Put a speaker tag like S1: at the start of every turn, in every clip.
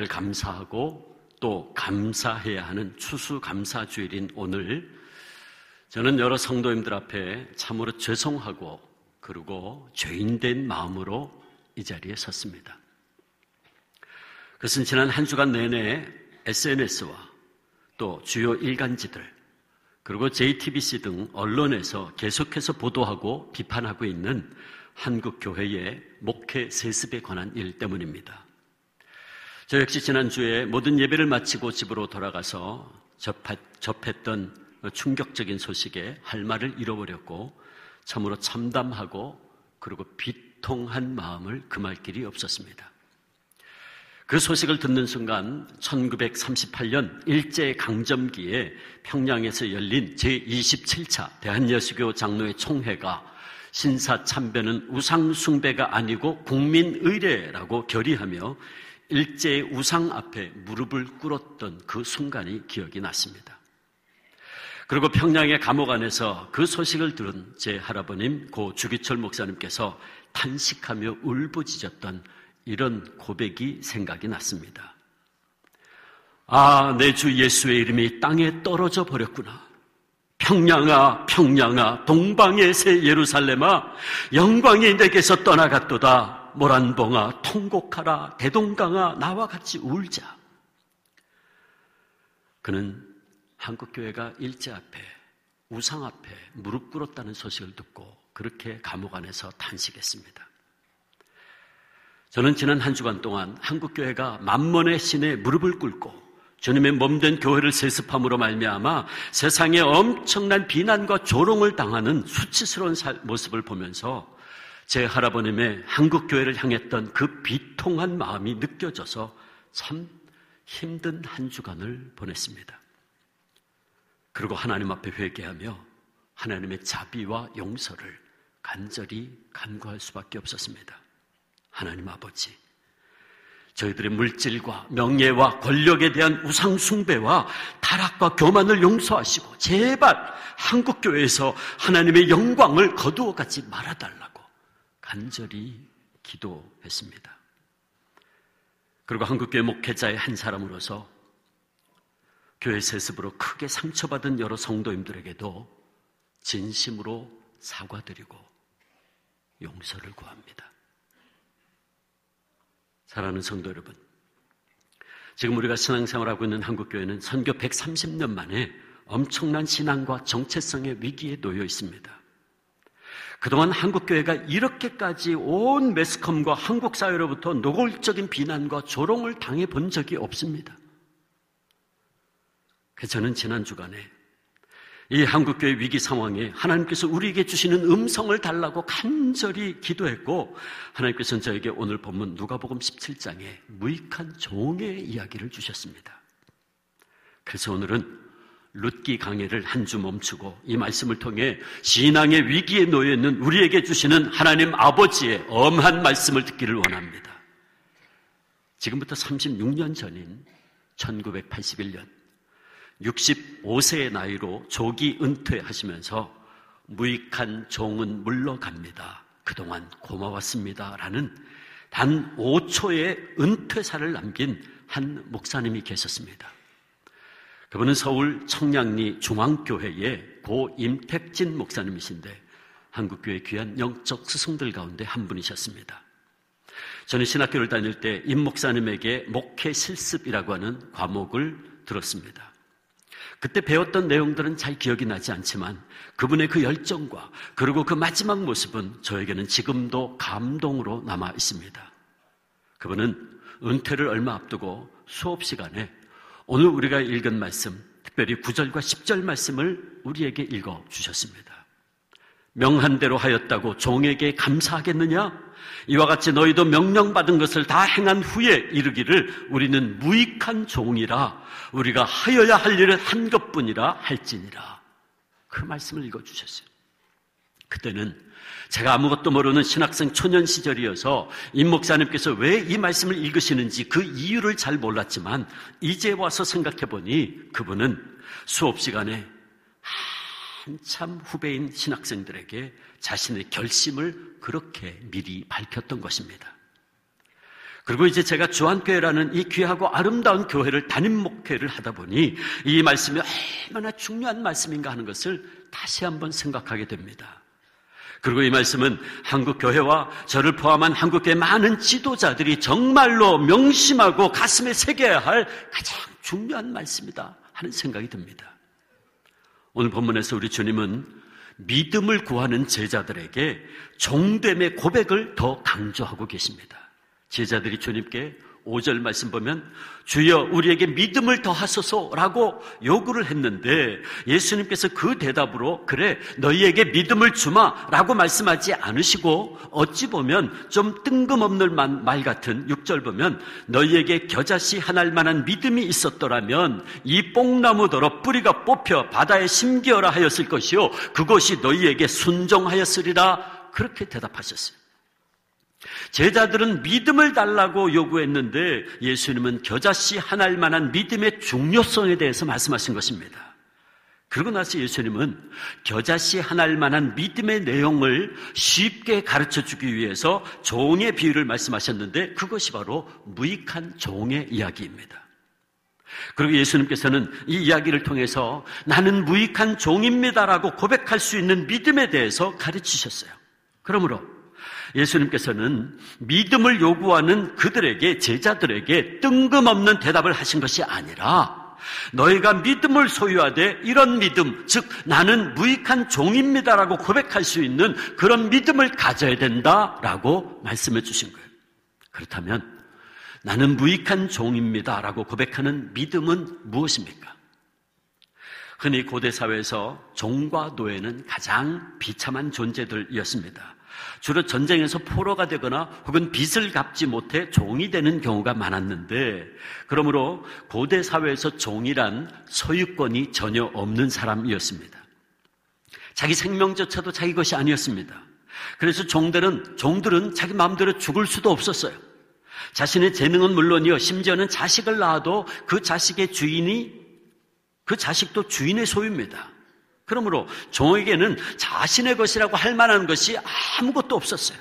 S1: 감사하고 또 감사해야 하는 추수감사주일인 오늘, 저는 여러 성도님들 앞에 참으로 죄송하고 그리고 죄인된 마음으로 이 자리에 섰습니다. 그것은 지난 한 주간 내내 SNS와 또 주요 일간지들 그리고 JTBC 등 언론에서 계속해서 보도하고 비판하고 있는 한국 교회의 목회 세습에 관한 일 때문입니다. 저 역시 지난주에 모든 예배를 마치고 집으로 돌아가서 접했던 충격적인 소식에 할 말을 잃어버렸고 참으로 참담하고 그리고 비통한 마음을 금할 길이 없었습니다. 그 소식을 듣는 순간 1938년 일제강점기에 평양에서 열린 제27차 대한여수교 장로회 총회가 신사참배는 우상숭배가 아니고 국민의례라고 결의하며 일제의 우상 앞에 무릎을 꿇었던 그 순간이 기억이 났습니다. 그리고 평양의 감옥 안에서 그 소식을 들은 제 할아버님 고 주기철 목사님께서 탄식하며 울부짖었던 이런 고백이 생각이 났습니다. 아, 내 주 예수의 이름이 땅에 떨어져 버렸구나. 평양아, 평양아, 동방의 새 예루살렘아, 영광이 내게서 떠나갔도다. 모란봉아, 통곡하라. 대동강아, 나와 같이 울자. 그는 한국교회가 일제 앞에, 우상 앞에 무릎 꿇었다는 소식을 듣고 그렇게 감옥 안에서 탄식했습니다. 저는 지난 한 주간 동안 한국교회가 만mon의 신에 무릎을 꿇고 주님의 몸된 교회를 세습함으로 말미암아 세상에 엄청난 비난과 조롱을 당하는 수치스러운 모습을 보면서 제 할아버님의 한국교회를 향했던 그 비통한 마음이 느껴져서 참 힘든 한 주간을 보냈습니다. 그리고 하나님 앞에 회개하며 하나님의 자비와 용서를 간절히 간구할 수밖에 없었습니다. 하나님 아버지, 저희들의 물질과 명예와 권력에 대한 우상숭배와 타락과 교만을 용서하시고 제발 한국교회에서 하나님의 영광을 거두어가지 말아달라고 간절히 기도했습니다. 그리고 한국교회 목회자의 한 사람으로서 교회 세습으로 크게 상처받은 여러 성도님들에게도 진심으로 사과드리고 용서를 구합니다. 사랑하는 성도 여러분, 지금 우리가 신앙생활하고 있는 한국교회는 선교 130년 만에 엄청난 신앙과 정체성의 위기에 놓여 있습니다. 그동안 한국교회가 이렇게까지 온 매스컴과 한국 사회로부터 노골적인 비난과 조롱을 당해본 적이 없습니다. 그래서 저는 지난 주간에 이 한국교회 위기 상황에 하나님께서 우리에게 주시는 음성을 달라고 간절히 기도했고, 하나님께서는 저에게 오늘 본문 누가복음 17장에 무익한 종의 이야기를 주셨습니다. 그래서 오늘은 룻기 강해를 한 주 멈추고 이 말씀을 통해 신앙의 위기에 놓여 있는 우리에게 주시는 하나님 아버지의 엄한 말씀을 듣기를 원합니다. 지금부터 36년 전인 1981년 65세의 나이로 조기 은퇴하시면서 무익한 종은 물러갑니다. 그동안 고마웠습니다. 라는 단 5초의 은퇴사를 남긴 한 목사님이 계셨습니다. 그분은 서울 청량리 중앙교회의 고 임택진 목사님이신데 한국교회 귀한 영적 스승들 가운데 한 분이셨습니다. 저는 신학교를 다닐 때 임 목사님에게 목회 실습이라고 하는 과목을 들었습니다. 그때 배웠던 내용들은 잘 기억이 나지 않지만 그분의 그 열정과 그리고 그 마지막 모습은 저에게는 지금도 감동으로 남아 있습니다. 그분은 은퇴를 얼마 앞두고 수업 시간에 오늘 우리가 읽은 말씀, 특별히 9절과 10절 말씀을 우리에게 읽어주셨습니다. 명한 대로 하였다고 종에게 감사하겠느냐? 이와 같이 너희도 명령받은 것을 다 행한 후에 이르기를 우리는 무익한 종이라 우리가 하여야 할 일을 한 것뿐이라 할지니라. 그 말씀을 읽어주셨어요. 그때는 제가 아무것도 모르는 신학생 초년 시절이어서 임 목사님께서 왜 이 말씀을 읽으시는지 그 이유를 잘 몰랐지만 이제 와서 생각해보니 그분은 수업 시간에 한참 후배인 신학생들에게 자신의 결심을 그렇게 미리 밝혔던 것입니다. 그리고 이제 제가 주한교회라는 이 귀하고 아름다운 교회를 담임 목회를 하다 보니 이 말씀이 얼마나 중요한 말씀인가 하는 것을 다시 한번 생각하게 됩니다. 그리고 이 말씀은 한국교회와 저를 포함한 한국교회 많은 지도자들이 정말로 명심하고 가슴에 새겨야 할 가장 중요한 말씀이다 하는 생각이 듭니다. 오늘 본문에서 우리 주님은 믿음을 구하는 제자들에게 종됨의 고백을 더 강조하고 계십니다. 제자들이 주님께 5절 말씀 보면 주여 우리에게 믿음을 더하소서라고 요구를 했는데 예수님께서 그 대답으로 그래 너희에게 믿음을 주마라고 말씀하지 않으시고 어찌 보면 좀 뜬금없는 말 같은 6절 보면 너희에게 겨자씨 하나일 만한 믿음이 있었더라면 이 뽕나무더러 뿌리가 뽑혀 바다에 심기어라 하였을 것이요 그것이 너희에게 순종하였으리라 그렇게 대답하셨어요. 제자들은 믿음을 달라고 요구했는데 예수님은 겨자씨 하나일 만한 믿음의 중요성에 대해서 말씀하신 것입니다. 그러고 나서 예수님은 겨자씨 하나일 만한 믿음의 내용을 쉽게 가르쳐주기 위해서 종의 비유를 말씀하셨는데 그것이 바로 무익한 종의 이야기입니다. 그리고 예수님께서는 이 이야기를 통해서 나는 무익한 종입니다라고 고백할 수 있는 믿음에 대해서 가르치셨어요. 그러므로 예수님께서는 믿음을 요구하는 그들에게 제자들에게 뜬금없는 대답을 하신 것이 아니라 너희가 믿음을 소유하되 이런 믿음, 즉 나는 무익한 종입니다라고 고백할 수 있는 그런 믿음을 가져야 된다라고 말씀해 주신 거예요. 그렇다면 나는 무익한 종입니다라고 고백하는 믿음은 무엇입니까? 흔히 고대 사회에서 종과 노예는 가장 비참한 존재들이었습니다. 주로 전쟁에서 포로가 되거나 혹은 빚을 갚지 못해 종이 되는 경우가 많았는데 그러므로 고대 사회에서 종이란 소유권이 전혀 없는 사람이었습니다. 자기 생명조차도 자기 것이 아니었습니다. 그래서 종들은 자기 마음대로 죽을 수도 없었어요. 자신의 재능은 물론이요 심지어는 자식을 낳아도 그 자식의 주인이 그 자식도 주인의 소유입니다. 그러므로 종에게는 자신의 것이라고 할 만한 것이 아무것도 없었어요.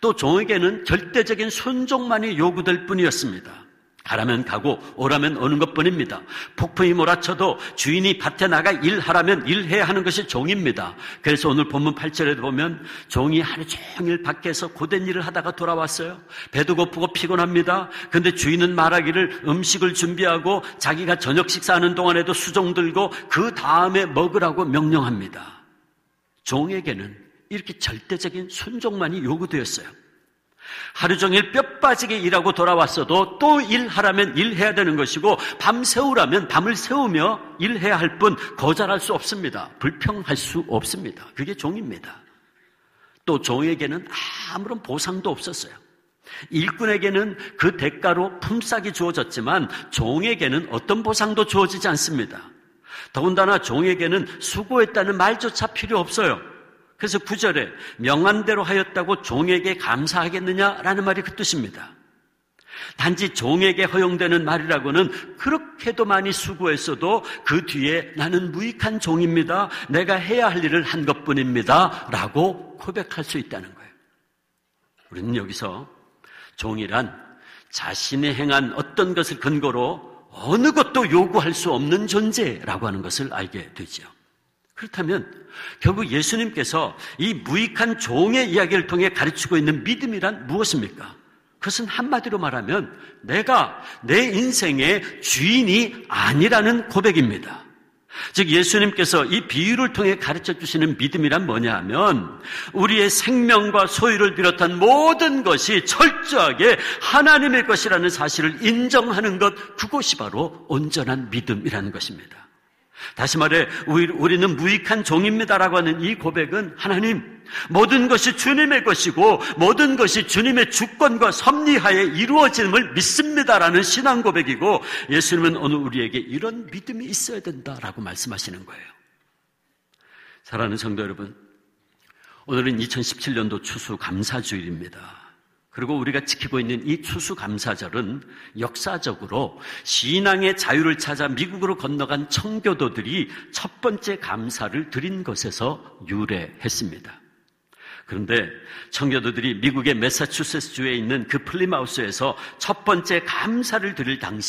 S1: 또 종에게는 절대적인 순종만이 요구될 뿐이었습니다. 가라면 가고 오라면 오는 것뿐입니다. 폭풍이 몰아쳐도 주인이 밭에 나가 일하라면 일해야 하는 것이 종입니다. 그래서 오늘 본문 8절에도 보면 종이 하루 종일 밖에서 고된 일을 하다가 돌아왔어요. 배도 고프고 피곤합니다. 그런데 주인은 말하기를 음식을 준비하고 자기가 저녁 식사하는 동안에도 수종 들고 그 다음에 먹으라고 명령합니다. 종에게는 이렇게 절대적인 순종만이 요구되었어요. 하루 종일 뼈 빠지게 일하고 돌아왔어도 또 일하라면 일해야 되는 것이고 밤 새우라면 밤을 새우며 일해야 할 뿐 거절할 수 없습니다. 불평할 수 없습니다. 그게 종입니다. 또 종에게는 아무런 보상도 없었어요. 일꾼에게는 그 대가로 품삯이 주어졌지만 종에게는 어떤 보상도 주어지지 않습니다. 더군다나 종에게는 수고했다는 말조차 필요 없어요. 그래서 9절에 명한대로 하였다고 종에게 감사하겠느냐라는 말이 그 뜻입니다. 단지 종에게 허용되는 말이라고는 그렇게도 많이 수고했어도 그 뒤에 나는 무익한 종입니다. 내가 해야 할 일을 한 것뿐입니다. 라고 고백할 수 있다는 거예요. 우리는 여기서 종이란 자신이 행한 어떤 것을 근거로 어느 것도 요구할 수 없는 존재라고 하는 것을 알게 되죠. 그렇다면 결국 예수님께서 이 무익한 종의 이야기를 통해 가르치고 있는 믿음이란 무엇입니까? 그것은 한마디로 말하면 내가 내 인생의 주인이 아니라는 고백입니다. 즉 예수님께서 이 비유를 통해 가르쳐 주시는 믿음이란 뭐냐 하면 우리의 생명과 소유를 비롯한 모든 것이 철저하게 하나님의 것이라는 사실을 인정하는 것, 그것이 바로 온전한 믿음이라는 것입니다. 다시 말해 우리는 무익한 종입니다라고 하는 이 고백은 하나님, 모든 것이 주님의 것이고 모든 것이 주님의 주권과 섭리하에 이루어짐을 믿습니다라는 신앙 고백이고 예수님은 오늘 우리에게 이런 믿음이 있어야 된다라고 말씀하시는 거예요. 사랑하는 성도 여러분, 오늘은 2017년도 추수감사주일입니다. 그리고 우리가 지키고 있는 이 추수감사절은 역사적으로 신앙의 자유를 찾아 미국으로 건너간 청교도들이 첫 번째 감사를 드린 것에서 유래했습니다. 그런데 청교도들이 미국의 매사추세츠주에 있는 그 플리마우스에서 첫 번째 감사를 드릴 당시